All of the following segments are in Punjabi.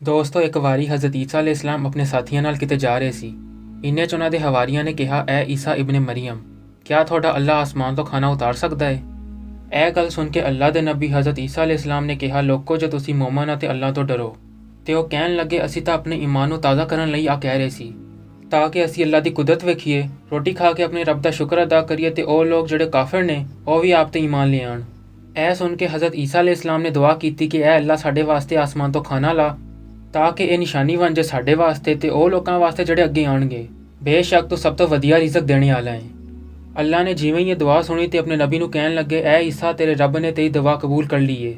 ਦੋਸਤੋ ਇੱਕ ਵਾਰੀ ਹਜ਼ਰਤ ਈਸਾ अलैहिस्सलाम ਆਪਣੇ ਸਾਥੀਆਂ ਨਾਲ ਕਿਤੇ ਜਾ ਰਹੇ ਸੀ। ਇੰਨੇ 'ਚ ਉਹਨਾਂ ਦੇ ਹਵਾਰੀਆਂ ਨੇ ਕਿਹਾ, ਐ ਈਸਾ ਇਬਨ ਮਰੀਮ, ਕਿਆ ਤੁਹਾਡਾ ਅੱਲਾ ਆਸਮਾਨ ਤੋਂ ਖਾਣਾ ਉਤਾਰ ਸਕਦਾ ਹੈ? ਇਹ ਗੱਲ ਸੁਣ ਕੇ ਅੱਲਾ ਦੇ ਨਬੀ ਹਜ਼ਰਤ ਈਸਾ अलैहिस्सलाम ਨੇ ਕਿਹਾ, ਲੋਕੋ ਜੋ ਤੁਸੀਂ ਮੋਮਨ ਅਤੇ ਅੱਲਾ ਤੋਂ ਡਰੋ। ਤੇ ਉਹ ਕਹਿਣ ਲੱਗੇ, ਅਸੀਂ ਤਾਂ ਆਪਣੇ ਈਮਾਨ ਨੂੰ ਤਾਜ਼ਾ ਕਰਨ ਲਈ ਆ ਕਹਿ ਰਹੇ ਸੀ, ਤਾਂ ਕਿ ਅਸੀਂ ਅੱਲਾ ਦੀ ਕੁਦਰਤ ਵੇਖੀਏ, ਰੋਟੀ ਖਾ ਕੇ ਆਪਣੇ ਰੱਬ ਦਾ ਸ਼ੁਕਰ ਅਦਾ ਕਰੀਏ ਤੇ ਉਹ ਲੋਕ ਜਿਹੜੇ ਕਾਫਿਰ ਨੇ ਉਹ ਵੀ ਆਪ ਤੇ ਈਮਾਨ ਲੈ ਆਣ। ਇਹ ਸੁਣ ਕੇ ਹਜ਼ਰਤ ਈਸਾ अलैहिस्सलाम ਨੇ ਦੁਆ ਕੀਤੀ ਕਿ ਐ ਅੱਲਾ ਸਾਡੇ ਵਾਸਤੇ ਆਸਮਾਨ ਤੋਂ ਖਾਣਾ ਲਾ, ਤਾਂ ਕਿ ਇਹ ਨਿਸ਼ਾਨੀ ਬਣ ਜਾਏ ਸਾਡੇ ਵਾਸਤੇ ਤੇ ਉਹ ਲੋਕਾਂ ਵਾਸਤੇ ਜਿਹੜੇ ਅੱਗੇ ਆਣਗੇ। ਬੇਸ਼ੱਕ ਤੂੰ ਸਭ ਤੋਂ ਵਧੀਆ ਰਿਜ਼ਕ ਦੇਣੇ ਵਾਲਾ ਹੈ। ਅੱਲਾ ਨੇ ਜਿਵੇਂ ਹੀ ਇਹ ਦੁਆ ਸੁਣੀ ਤੇ ਆਪਣੇ ਨਬੀ ਨੂੰ ਕਹਿਣ ਲੱਗੇ, ਐ ਈਸਾ ਤੇਰੇ ਰੱਬ ਨੇ ਤੇਰੀ ਦੁਆ ਕਬੂਲ ਕਰ ਲਈ ਏ।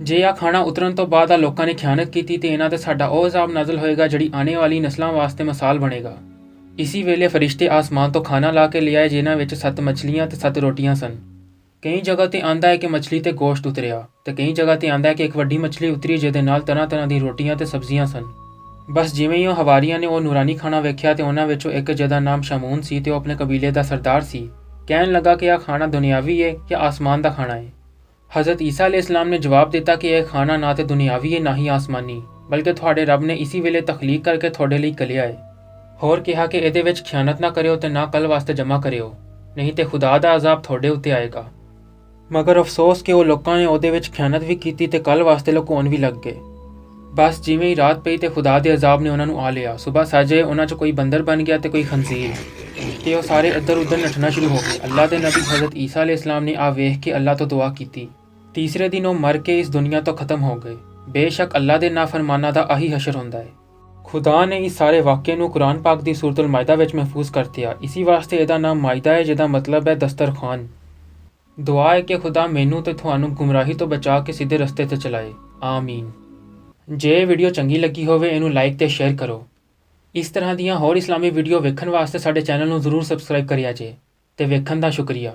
ਜੇ ਆ ਖਾਣਾ ਉਤਰਨ ਤੋਂ ਬਾਅਦ ਆ ਲੋਕਾਂ ਨੇ ਖਿਆਨਤ ਕੀਤੀ ਤੇ ਇਹਨਾਂ ਤੇ ਸਾਡਾ ਉਹ ਅਜ਼ਾਬ ਨਾਜ਼ਲ ਹੋਏਗਾ ਜਿਹੜੀ ਆने ਵਾਲੀ ਨਸਲਾਂ ਵਾਸਤੇ ਮਿਸਾਲ ਬਣੇਗਾ। ਇਸੀ ਵੇਲੇ ਫਰਿਸ਼ਤੇ ਆਸਮਾਨ ਤੋਂ ਖਾਣਾ ਲਾ ਕੇ ਲਿਆਏ, ਜਿਨ੍ਹਾਂ ਵਿੱਚ 7 ਮਛਲੀਆਂ ਤੇ 7 ਰੋਟੀਆਂ ਸਨ। ਕਈ ਜਗ੍ਹਾ ਤੇ ਆਂਦਾ ਹੈ ਕਿ ਮਛਲੀ ਤੇ ਗੋਸ਼ਤ ਉਤਰਿਆ ਤੇ ਕਈ ਜਗ੍ਹਾ ਤੇ ਆਂਦਾ ਹੈ ਕਿ ਇੱਕ ਵੱਡੀ ਮਛਲੀ ਉਤਰੀ ਜਿਹਦੇ ਨਾਲ ਤਰ੍ਹਾਂ ਤਰ੍ਹਾਂ ਦੀ ਰੋਟੀਆਂ ਤੇ ਸਬਜ਼ੀਆਂ ਸਨ। ਬਸ ਜਿਵੇਂ ਹੀ ਉਹ ਹਵਾਰੀਆਂ ਨੇ ਉਹ ਨੂਰਾਨੀ ਖਾਣਾ ਵੇਖਿਆ ਤੇ ਉਹਨਾਂ ਵਿੱਚੋਂ ਇੱਕ ਜਿਹਦਾ ਨਾਮ ਸ਼ਮੂਨ ਸੀ ਤੇ ਉਹ ਆਪਣੇ ਕਬੀਲੇ ਦਾ ਸਰਦਾਰ ਸੀ, ਕਹਿਣ ਲੱਗਾ ਕਿ ਇਹ ਖਾਣਾ ਦੁਨਿਆਵੀ ਹੈ ਜਾਂ ਆਸਮਾਨ ਦਾ ਖਾਣਾ ਹੈ। ਹਜ਼ਰਤ ਈਸਾ अलैहिस्सलाम ਨੇ ਜਵਾਬ ਦਿੱਤਾ ਕਿ ਇਹ ਖਾਣਾ ਨਾ ਤੇ ਦੁਨਿਆਵੀ ਹੈ ਨਾ ਹੀ ਆਸਮਾਨੀ, ਬਲਕਿ ਤੁਹਾਡੇ ਰੱਬ ਨੇ ਇਸੀ ਵੇਲੇ ਤਖਲੀਕ ਕਰਕੇ ਤੁਹਾਡੇ ਲਈ ਕਲਿਆ ਹੈ। ਹੋਰ ਕਿਹਾ ਕਿ ਇਹਦੇ ਵਿੱਚ ਖਿਆਨਤ ਨਾ ਕਰਿਓ ਤੇ ਨਾ ਕੱਲ ਵਾਸਤੇ ਜਮ੍ਹਾਂ ਕਰਿਓ, ਨਹੀਂ ਤੇ ਖੁਦਾ ਦਾ ਅਜ਼ਾਬ ਤੁਹਾਡੇ ਉੱਤੇ ਆਏਗਾ। ਮਗਰ ਅਫਸੋਸ ਕਿ ਉਹ ਲੋਕਾਂ ਨੇ ਉਹਦੇ ਵਿੱਚ ਖਿਆਨਤ ਵੀ ਕੀਤੀ ਤੇ ਕੱਲ ਵਾਸਤੇ ਲੁਕਾਉਣ ਵੀ ਲੱਗ ਗਏ। ਬਸ ਜਿਵੇਂ ਹੀ ਰਾਤ ਪਈ ਤੇ ਖੁਦਾ ਦੇ ਅਜ਼ਾਬ ਨੇ ਉਹਨਾਂ ਨੂੰ ਆ ਲਿਆ। ਸੁਬਹ ਸਾਜੇ ਉਹਨਾਂ 'ਚ ਕੋਈ ਬੰਦਰ ਬਣ ਗਿਆ ਤੇ ਕੋਈ ਖੰਜ਼ੀਰ, ਤੇ ਉਹ ਸਾਰੇ ਇੱਧਰ ਉੱਧਰ ਨੱਠਣਾ ਸ਼ੁਰੂ ਹੋ ਗਏ। ਅੱਲਾ ਦੇ ਨਬੀ ਹਜ਼ਰਤ ਈਸਾ अलैहिस्सलाम ਨੇ ਆ ਵੇਖ ਕੇ ਅੱਲਾ ਤੋਂ ਦੁਆ ਕੀਤੀ। ਤੀਸਰੇ ਦਿਨ ਉਹ ਮਰ ਕੇ ਇਸ ਦੁਨੀਆ ਤੋਂ ਖਤਮ ਹੋ ਗਏ। ਬੇਸ਼ੱਕ ਅੱਲਾ ਦੇ ਨਾਫਰਮਾਨਾਂ ਦਾ ਆਹੀ ਹਸ਼ਰ ਹੁੰਦਾ ਹੈ। ਖੁਦਾ ਨੇ ਇਸ ਸਾਰੇ ਵਾਕਿਏ ਨੂੰ ਕੁਰਾਨ ਪਾਕ ਦੀ ਸੂਰਤ ਅਲ ਮਾਇਦਾ ਵਿੱਚ ਮਹਿਫੂਜ਼ ਕਰ ਦਿਆ। ਇਸੀ ਵਾਸਤੇ ਇਹਦਾ ਨਾਮ ਮਾਇਦਾ ਹੈ, ਜਿਹਦਾ ਮਤਲਬ ਹੈ ਦਸਤਰਖਾਨ। ਦੁਆ ਹੈ ਕਿ ਖੁਦਾ ਮੈਨੂੰ ਤੇ ਤੁਹਾਨੂੰ ਗੁੰਮਰਾਹੀ ਤੋਂ ਬਚਾ ਕੇ ਸਿੱਧੇ ਰਸਤੇ ਤੇ ਚਲਾਏ, ਆਮੀਨ। ਜੇ ਇਹ ਵੀਡੀਓ ਚੰਗੀ ਲੱਗੀ ਹੋਵੇ ਇਹਨੂੰ ਲਾਈਕ ਤੇ ਸ਼ੇਅਰ ਕਰੋ। ਇਸ ਤਰ੍ਹਾਂ ਦੀਆਂ ਹੋਰ ਇਸਲਾਮੀ ਵੀਡੀਓ ਵੇਖਣ ਵਾਸਤੇ ਸਾਡੇ ਚੈਨਲ ਨੂੰ ਜ਼ਰੂਰ ਸਬਸਕ੍ਰਾਈਬ ਕਰਿਆ ਜੇ। ਤੇ ਵੇਖਣ ਦਾ ਸ਼ੁਕਰੀਆ।